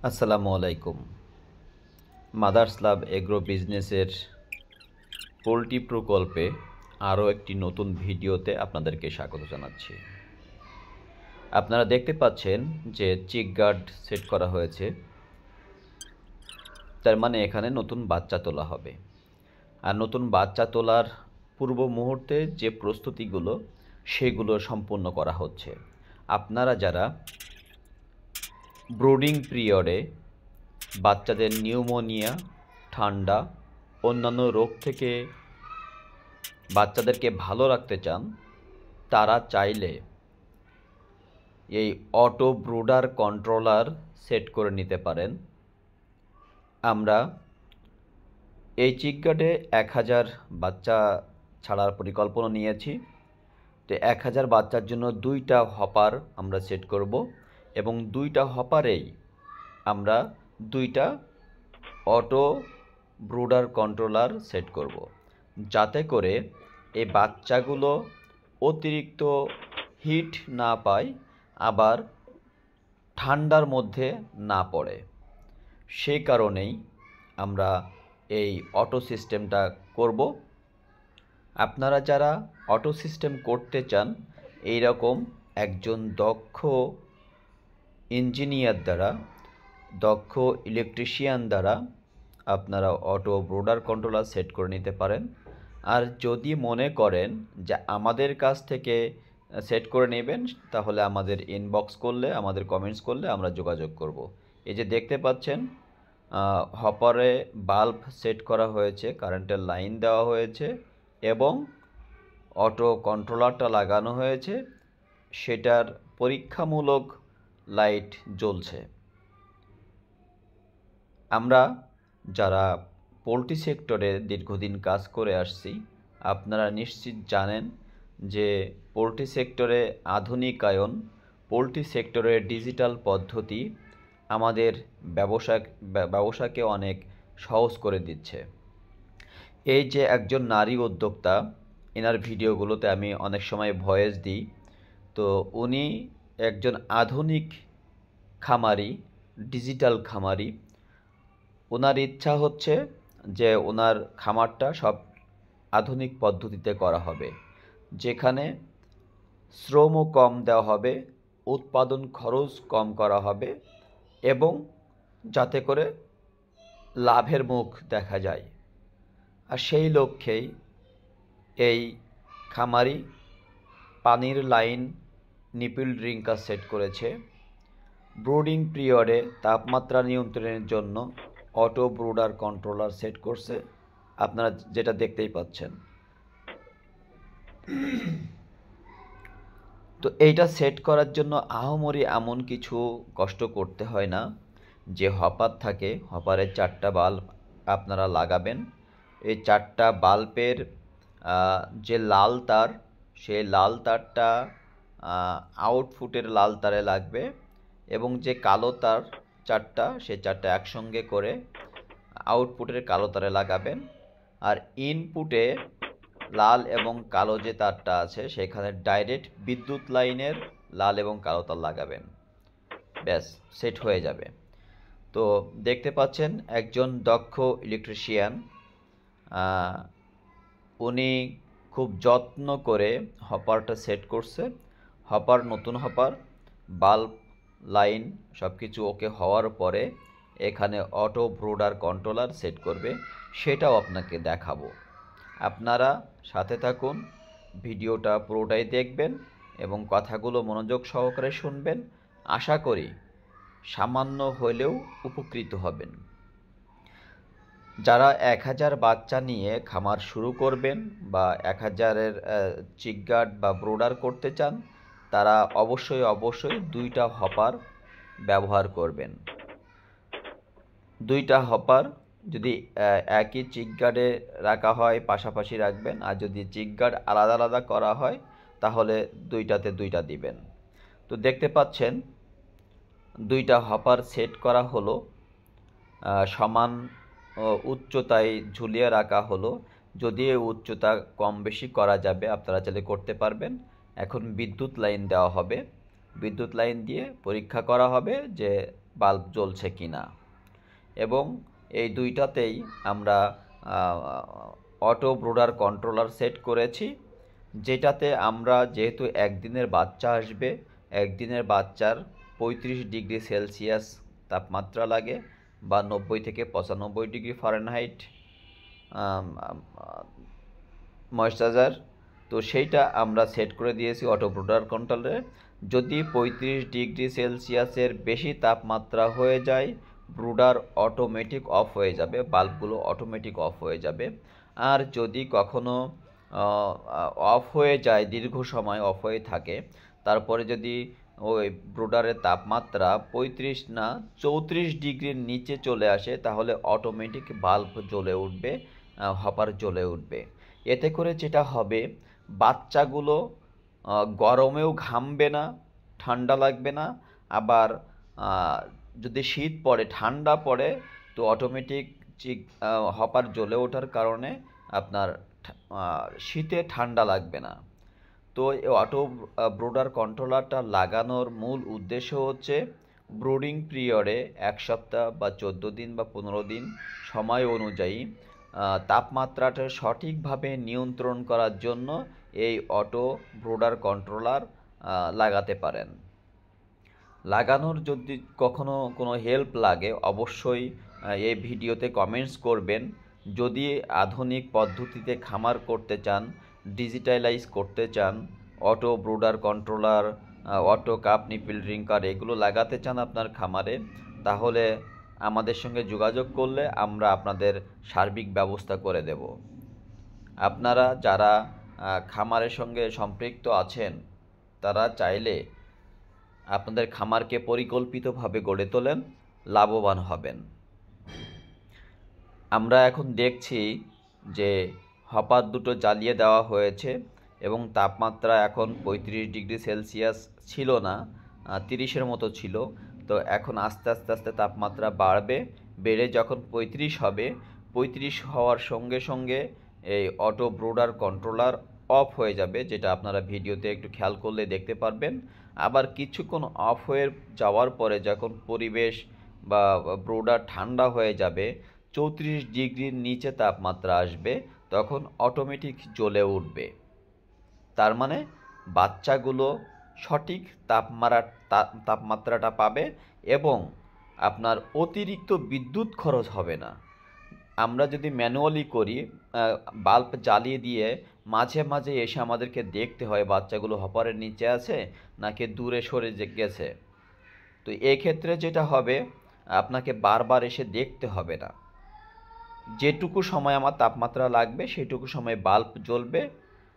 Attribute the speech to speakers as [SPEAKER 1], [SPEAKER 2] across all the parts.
[SPEAKER 1] আসসালামু আলাইকুম। মাদার্স লাভ এগ্রো বিজনেসের পোলট্রি প্রকল্পে আরও একটি নতুন ভিডিওতে আপনাদেরকে স্বাগত জানাচ্ছি। আপনারা দেখতে পাচ্ছেন যে চিক গার্ড সেট করা হয়েছে, তার মানে এখানে নতুন বাচ্চা তোলা হবে। আর নতুন বাচ্চা তোলার পূর্ব মুহূর্তে যে প্রস্তুতিগুলো সেগুলো সম্পূর্ণ করা হচ্ছে। আপনারা যারা ব্রুডিং পিরিয়ডে বাচ্চাদের নিউমোনিয়া, ঠান্ডা, অন্যান্য রোগ থেকে বাচ্চাদেরকে ভালো রাখতে চান, তারা চাইলে এই অটো ব্রুডার কন্ট্রোলার সেট করে নিতে পারেন। আমরা এই চিক গার্ডে 1000 বাচ্চা ছাড়ার পরিকল্পনা নিয়েছি। তো 1000 বাচ্চার জন্য 2টা হপার আমরা সেট করব এবং 2টা হপারেই আমরা 2টা অটো ব্রুডার কন্ট্রোলার সেট করব, যাতে করে এই বাচ্চাগুলো অতিরিক্ত হিট না পায়, আবার ঠান্ডার মধ্যে না পড়ে। সেই কারণেই আমরা এই অটো সিস্টেমটা করব। আপনারা যারা অটো সিস্টেম করতে চান, এই রকম একজন দক্ষ ইঞ্জিনিয়ার দ্বারা, দক্ষ ইলেকট্রিশিয়ান দ্বারা আপনারা অটো ব্রুডার কন্ট্রোলার সেট করে নিতে পারেন। আর যদি মনে করেন যে আমাদের কাছ থেকে সেট করে নেবেন, তাহলে আমাদের ইনবক্স করলে, আমাদের কমেন্টস করলে আমরা যোগাযোগ করব। এই যে দেখতে পাচ্ছেন, হপারে বাল্ব সেট করা হয়েছে, কারেন্টের লাইন দেওয়া হয়েছে এবং অটো কন্ট্রোলারটা লাগানো হয়েছে, সেটার পরীক্ষামূলক লাইট জ্বলছে। আমরা যারা পোলট্রি সেক্টরে দীর্ঘদিন কাজ করে আসছি, আপনারা নিশ্চিত জানেন যে পোলট্রি সেক্টরে আধুনিকায়ন, পোলট্রি সেক্টরের ডিজিটাল পদ্ধতি আমাদের ব্যবসাকে অনেক সহজ করে দিচ্ছে। এই যে একজন নারী উদ্যোক্তা, এনার ভিডিওগুলোতে আমি অনেক সময় ভয়েস দিই। তো উনি একজন আধুনিক খামারি, ডিজিটাল খামারি। ওনার ইচ্ছা হচ্ছে যে ওনার খামারটা সব আধুনিক পদ্ধতিতে করা হবে, যেখানে শ্রমও কম দেওয়া হবে, উৎপাদন খরচ কম করা হবে এবং যাতে করে লাভের মুখ দেখা যায়। আর সেই লক্ষ্যেই এই খামারি পানির লাইন, নিপিল ড্রিঙ্কার সেট করেছে। ব্রুডিং পিরিয়ডে তাপমাত্রা নিয়ন্ত্রণের জন্য অটো ব্রুডার কন্ট্রোলার সেট করছে, আপনারা যেটা দেখতেই পাচ্ছেন। তো এইটা সেট করার জন্য আহামরি এমন কিছু কষ্ট করতে হয় না। যে হপার থাকে, হপারের 4টা বাল্ব আপনারা লাগাবেন। এই 4টা বাল্বের যে লাল তার, সেই লাল তারটা আউটপুটের লাল তারে লাগবে এবং যে কালো তার 4টা, সেই 4টা একসঙ্গে করে আউটপুটের কালো তারে লাগাবেন। আর ইনপুটে লাল এবং কালো যে তারটা আছে, সেখানে ডাইরেক্ট বিদ্যুৎ লাইনের লাল এবং কালো তার লাগাবেন। ব্যাস, সেট হয়ে যাবে। তো দেখতে পাচ্ছেন একজন দক্ষ ইলেকট্রিশিয়ান, উনি খুব যত্ন করে হপারটা সেট করছে। হপার, নতুন হপার, বাল্ব, লাইন সব কিছু ওকে হওয়ার পরে এখানে অটো ব্রুডার কন্ট্রোলার সেট করবে, সেটাও আপনাকে দেখাবো। আপনারা সাথে থাকুন, ভিডিওটা পুরোটাই দেখবেন এবং কথাগুলো মনোযোগ সহকারে শুনবেন। আশা করি সামান্য হলেও উপকৃত হবেন। যারা 1000 বাচ্চা নিয়ে খামার শুরু করবেন বা 1000-এর চিক গার্ড বা ব্রুডার করতে চান, তারা অবশ্যই 2টা হপার ব্যবহার করবেন। 2টা হপার যদি একই চিক গার্ডে রাখা হয়, পাশাপাশি রাখবেন। আর যদি চিক গার্ড আলাদা আলাদা করা হয়, তাহলে 2টাতে 2টা দিবেন। তো দেখতে পাচ্ছেন 2টা হপার সেট করা হলো, সমান উচ্চতায় ঝুলিয়ে রাখা হলো। যদি এই উচ্চতা কম বেশি করা যাবে, আপনারা চাইলে করতে পারবেন। এখন বিদ্যুৎ লাইন দেওয়া হবে, বিদ্যুৎ লাইন দিয়ে পরীক্ষা করা হবে যে বাল্ব জ্বলছে কিনা। এবং এই দুইটাতেই আমরা অটো ব্রুডার কন্ট্রোলার সেট করেছি, যেটাতে আমরা যেহেতু একদিনের বাচ্চা আসবে, একদিনের বাচ্চার 35 ডিগ্রি সেলসিয়াস তাপমাত্রা লাগে বা 90 থেকে 95 ডিগ্রি ফারেনহাইট ময়েশ্চারাইজার। তো সেইটা আমরা সেট করে দিয়েছি অটো ব্রুডার কন্ট্রোলারে। যদি 35 ডিগ্রি সেলসিয়াসের বেশি তাপমাত্রা হয়ে যায়, ব্রুডার অটোমেটিক অফ হয়ে যাবে, বাল্বগুলো অটোমেটিক অফ হয়ে যাবে। আর যদি কখনো অফ হয়ে যায়, দীর্ঘ সময় অফ হয়ে থাকে, তারপরে যদি ওই ব্রুডারের তাপমাত্রা 35 না 34 ডিগ্রির নিচে চলে আসে, তাহলে অটোমেটিক বাল্ব জ্বলে উঠবে, হপার জ্বলে উঠবে। এতে করে যেটা হবে, বাচ্চাগুলো গরমেও ঘামবে না, ঠান্ডা লাগবে না। আবার যদি শীত পড়ে, ঠান্ডা পড়ে, তো অটোমেটিক হপার জ্বলে ওঠার কারণে আপনার শীতে ঠান্ডা লাগবে না। তো এই অটো ব্রুডার কন্ট্রোলারটা লাগানোর মূল উদ্দেশ্য হচ্ছে ব্রুডিং পিরিয়ডে 1 সপ্তাহ বা 14 দিন বা 15 দিন সময় অনুযায়ী তাপমাত্রাটা সঠিকভাবে নিয়ন্ত্রণ করার জন্য এই অটো ব্রুডার কন্ট্রোলার লাগাতে পারেন। লাগানোর যদি কখনো কোনো হেল্প লাগে, অবশ্যই এই ভিডিওতে কমেন্টস করবেন। যদি আধুনিক পদ্ধতিতে খামার করতে চান, ডিজিটালাইজ করতে চান, auto brooder controller, auto cup nipple drinker এগুলো লাগাতে চান আপনার খামারে, তাহলে আমাদের সঙ্গে যোগাযোগ করলে আমরা আপনাদের সার্বিক ব্যবস্থা করে দেব। আপনারা যারা খামারের সঙ্গে সম্পৃক্ত আছেন, তারা চাইলে আপনাদের খামারকে পরিকল্পিতভাবে গড়ে তোলেন, লাভবান হবেন। আমরা এখন দেখছি যে হপার দুটো জ্বালিয়ে দেওয়া হয়েছে এবং তাপমাত্রা এখন 35 ডিগ্রি সেলসিয়াস ছিল না, 30-এর মতো ছিল। তো এখন আস্তে আস্তে আস্তে তাপমাত্রা বাড়বে, বেড়ে যখন 35 হবে, 35 হওয়ার সঙ্গে সঙ্গে এই অটো ব্রুডার কন্ট্রোলার অফ হয়ে যাবে, যেটা আপনারা ভিডিওতে একটু খেয়াল করলে দেখতে পারবেন। আবার কিছুক্ষণ অফ হয়ে যাওয়ার পরে যখন পরিবেশ বা ব্রুডার ঠান্ডা হয়ে যাবে, 34 ডিগ্রির নিচে তাপমাত্রা আসবে, তখন অটোমেটিক জ্বলে উঠবে। তার মানে বাচ্চাগুলো সঠিক তাপমাত্রাটা পাবে এবং আপনার অতিরিক্ত বিদ্যুৎ খরচ হবে না। আমরা যদি ম্যানুয়ালি করি, বাল্ব জ্বালিয়ে দিয়ে মাঝে মাঝে এসে আমাদেরকে দেখতে হয় বাচ্চাগুলো হপারের নিচে আছে নাকি দূরে সরে গেছে। তো এক্ষেত্রে যেটা হবে, আপনাকে বারবার এসে দেখতে হবে না। যেটুকু সময় আমার তাপমাত্রা লাগবে সেটুকু সময় বাল্ব জ্বলবে,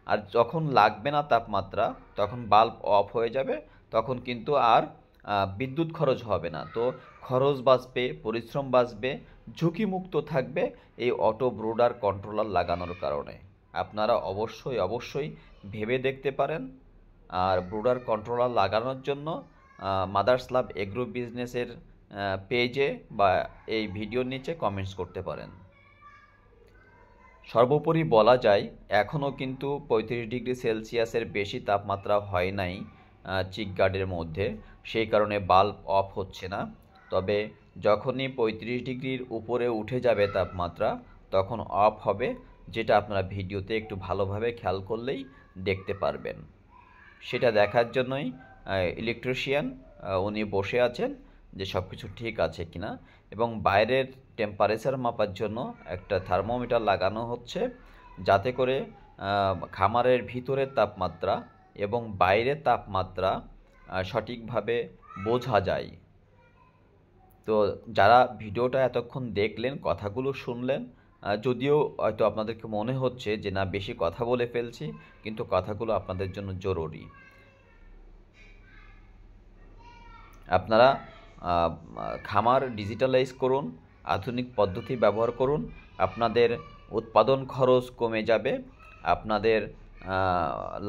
[SPEAKER 1] আর যখন লাগবে না তাপমাত্রা, তখন বাল্ব অফ হয়ে যাবে। তখন কিন্তু আর বিদ্যুৎ খরচ হবে না। তো খরচ বাঁচবে, পরিশ্রম বাঁচবে, ঝুঁকিমুক্ত থাকবে এই অটো ব্রুডার কন্ট্রোলার লাগানোর কারণে। আপনারা অবশ্যই অবশ্যই ভেবে দেখতে পারেন। আর ব্রুডার কন্ট্রোলার লাগানোর জন্য মাদার্স লাভ এগ্রো বিজনেসের পেজে বা এই ভিডিওর নিচে কমেন্টস করতে পারেন। সর্বোপরি বলা যায়, এখনও কিন্তু 35 ডিগ্রি সেলসিয়াসের বেশি তাপমাত্রা হয় নাই চিক গার্ডের মধ্যে, সেই কারণে বাল্ব অফ হচ্ছে না। তবে যখনই 35 ডিগ্রির উপরে উঠে যাবে তাপমাত্রা, তখন অফ হবে, যেটা আপনারা ভিডিওতে একটু ভালোভাবে খেয়াল করলেই দেখতে পারবেন। সেটা দেখার জন্যই ইলেকট্রিশিয়ান উনি বসে আছেন যে সব কিছু ঠিক আছে কিনা, এবং বাইরের টেম্পারেচার মাপার জন্য একটা থার্মোমিটার লাগানো হচ্ছে, যাতে করে খামারের ভিতরের তাপমাত্রা এবং বাইরের তাপমাত্রা সঠিকভাবে বোঝা যায়। তো যারা ভিডিওটা এতক্ষণ দেখলেন, কথাগুলো শুনলেন, যদিও হয়তো আপনাদেরকে মনে হচ্ছে যে না বেশি কথা বলে ফেলছি, কিন্তু কথাগুলো আপনাদের জন্য জরুরি। আপনারা খামার ডিজিটালাইজ করুন, আধুনিক পদ্ধতি ব্যবহার করুন, আপনাদের উৎপাদন খরচ কমে যাবে, আপনাদের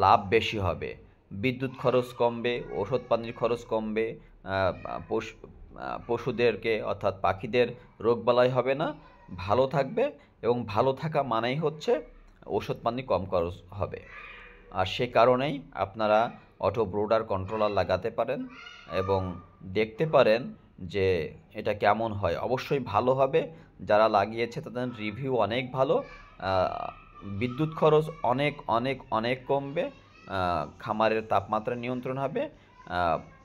[SPEAKER 1] লাভ বেশি হবে, বিদ্যুৎ খরচ কমবে, ওষুধ পানির খরচ কমবে, পশুদেরকে অর্থাৎ পাখিদের রোগবালাই হবে না, ভালো থাকবে। এবং ভালো থাকা মানেই হচ্ছে ওষুধ পানি কম খরচ হবে। আর সে কারণেই আপনারা অটো ব্রুডার কন্ট্রোলার লাগাতে পারেন এবং দেখতে পারেন যে এটা কেমন হয়। অবশ্যই ভালো হবে, যারা লাগিয়েছে তাদের রিভিউ অনেক ভালো। বিদ্যুৎ খরচ অনেক অনেক অনেক কমবে, খামারের তাপমাত্রা নিয়ন্ত্রণ হবে,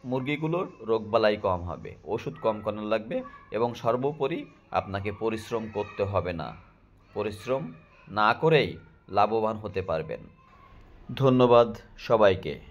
[SPEAKER 1] মুরগিগুলোর রোগবালাই কম হবে, ওষুধ কম করানো লাগবে এবং সর্বোপরি আপনাকে পরিশ্রম করতে হবে না। পরিশ্রম না করেই লাভবান হতে পারবেন। ধন্যবাদ সবাইকে।